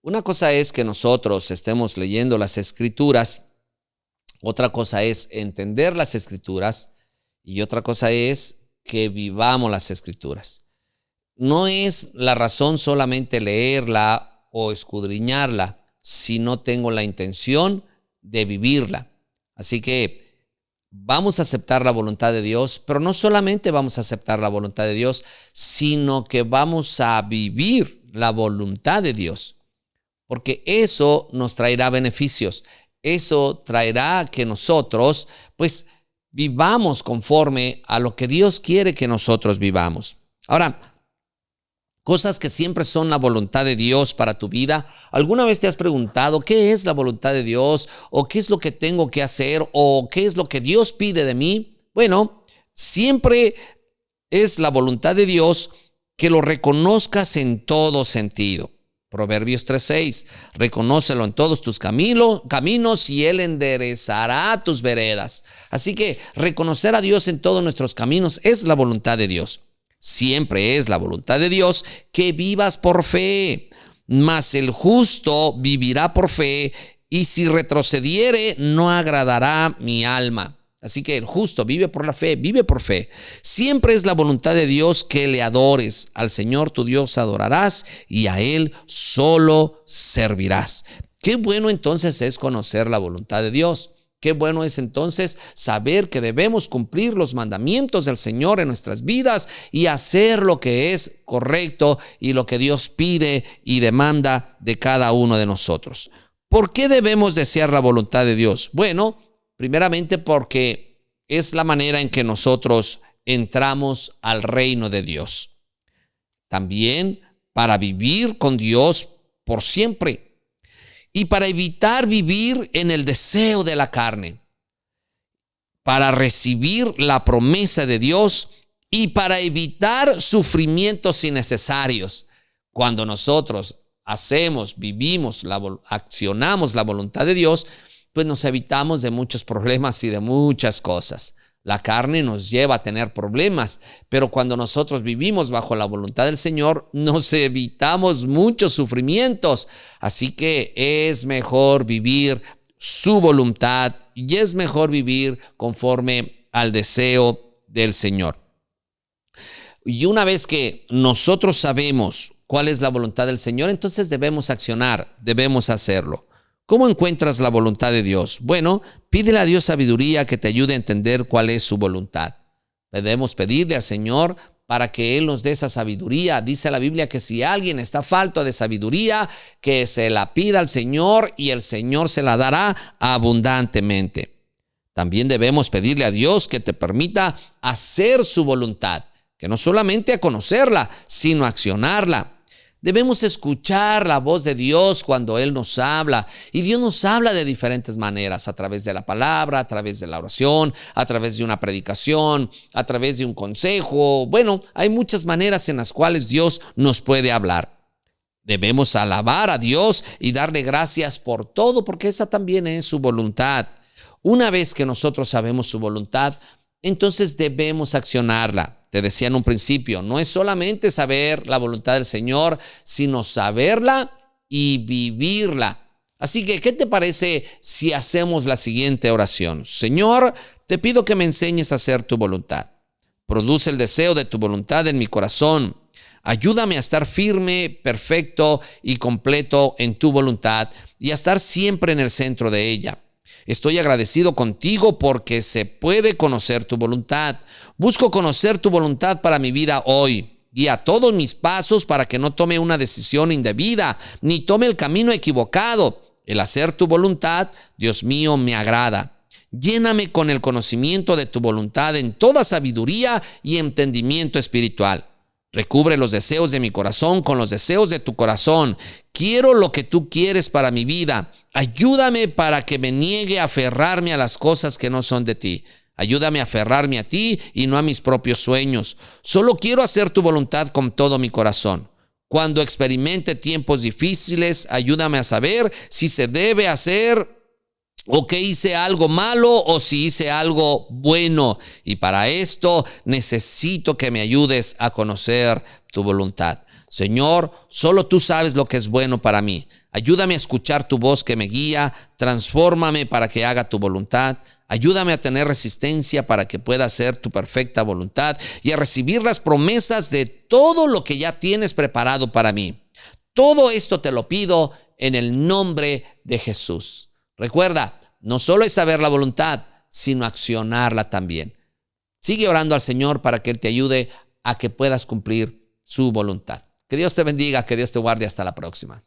Una cosa es que nosotros estemos leyendo las Escrituras, otra cosa es entender las Escrituras y otra cosa es que vivamos las Escrituras. No es la razón solamente leerla o escudriñarla, si no tengo la intención de vivirla. Así que vamos a aceptar la voluntad de Dios, pero no solamente vamos a aceptar la voluntad de Dios, sino que vamos a vivir la voluntad de Dios. Porque eso nos traerá beneficios. Eso traerá que nosotros, vivamos conforme a lo que Dios quiere que nosotros vivamos. Ahora, cosas que siempre son la voluntad de Dios para tu vida. ¿Alguna vez te has preguntado qué es la voluntad de Dios? ¿O qué es lo que tengo que hacer? ¿O qué es lo que Dios pide de mí? Bueno, siempre es la voluntad de Dios que lo reconozcas en todo sentido. Proverbios 3:6, reconócelo en todos tus caminos y Él enderezará tus veredas. Así que reconocer a Dios en todos nuestros caminos es la voluntad de Dios. Siempre es la voluntad de Dios que vivas por fe, mas el justo vivirá por fe, y si retrocediere no agradará mi alma. Así que el justo vive por la fe, vive por fe. Siempre es la voluntad de Dios que le adores. Al Señor tu Dios adorarás y a Él solo servirás. Qué bueno entonces es conocer la voluntad de Dios. Qué bueno es entonces saber que debemos cumplir los mandamientos del Señor en nuestras vidas y hacer lo que es correcto y lo que Dios pide y demanda de cada uno de nosotros. ¿Por qué debemos desear la voluntad de Dios? Bueno, primeramente porque es la manera en que nosotros entramos al reino de Dios. También para vivir con Dios por siempre. Y para evitar vivir en el deseo de la carne. Para recibir la promesa de Dios y para evitar sufrimientos innecesarios. Cuando nosotros vivimos, accionamos la voluntad de Dios, pues nos evitamos de muchos problemas y de muchas cosas. La carne nos lleva a tener problemas, pero cuando nosotros vivimos bajo la voluntad del Señor, nos evitamos muchos sufrimientos. Así que es mejor vivir su voluntad y es mejor vivir conforme al deseo del Señor. Y una vez que nosotros sabemos cuál es la voluntad del Señor, entonces debemos accionar, debemos hacerlo. ¿Cómo encuentras la voluntad de Dios? Bueno, pídele a Dios sabiduría que te ayude a entender cuál es su voluntad. Debemos pedirle al Señor para que Él nos dé esa sabiduría. Dice la Biblia que si alguien está falto de sabiduría, que se la pida al Señor y el Señor se la dará abundantemente. También debemos pedirle a Dios que te permita hacer su voluntad, que no solamente a conocerla, sino a accionarla. Debemos escuchar la voz de Dios cuando Él nos habla. Y Dios nos habla de diferentes maneras, a través de la palabra, a través de la oración, a través de una predicación, a través de un consejo. Bueno, hay muchas maneras en las cuales Dios nos puede hablar. Debemos alabar a Dios y darle gracias por todo, porque esa también es su voluntad. Una vez que nosotros sabemos su voluntad, entonces debemos accionarla. Te decía en un principio, no es solamente saber la voluntad del Señor, sino saberla y vivirla. Así que, ¿qué te parece si hacemos la siguiente oración? Señor, te pido que me enseñes a hacer tu voluntad. Produce el deseo de tu voluntad en mi corazón. Ayúdame a estar firme, perfecto y completo en tu voluntad y a estar siempre en el centro de ella. Estoy agradecido contigo porque se puede conocer tu voluntad. Busco conocer tu voluntad para mi vida hoy. Guía todos mis pasos para que no tome una decisión indebida, ni tome el camino equivocado. El hacer tu voluntad, Dios mío, me agrada. Lléname con el conocimiento de tu voluntad en toda sabiduría y entendimiento espiritual. Recubre los deseos de mi corazón con los deseos de tu corazón. Quiero lo que tú quieres para mi vida. Ayúdame para que me niegue a aferrarme a las cosas que no son de ti. Ayúdame a aferrarme a ti y no a mis propios sueños. Solo quiero hacer tu voluntad con todo mi corazón. Cuando experimente tiempos difíciles, ayúdame a saber si se debe hacer o que hice algo malo o si hice algo bueno. Y para esto necesito que me ayudes a conocer tu voluntad. Señor, solo tú sabes lo que es bueno para mí. Ayúdame a escuchar tu voz que me guía, transfórmame para que haga tu voluntad. Ayúdame a tener resistencia para que pueda hacer tu perfecta voluntad y a recibir las promesas de todo lo que ya tienes preparado para mí. Todo esto te lo pido en el nombre de Jesús. Recuerda, no solo es saber la voluntad, sino accionarla también. Sigue orando al Señor para que Él te ayude a que puedas cumplir su voluntad. Que Dios te bendiga, que Dios te guarde. Hasta la próxima.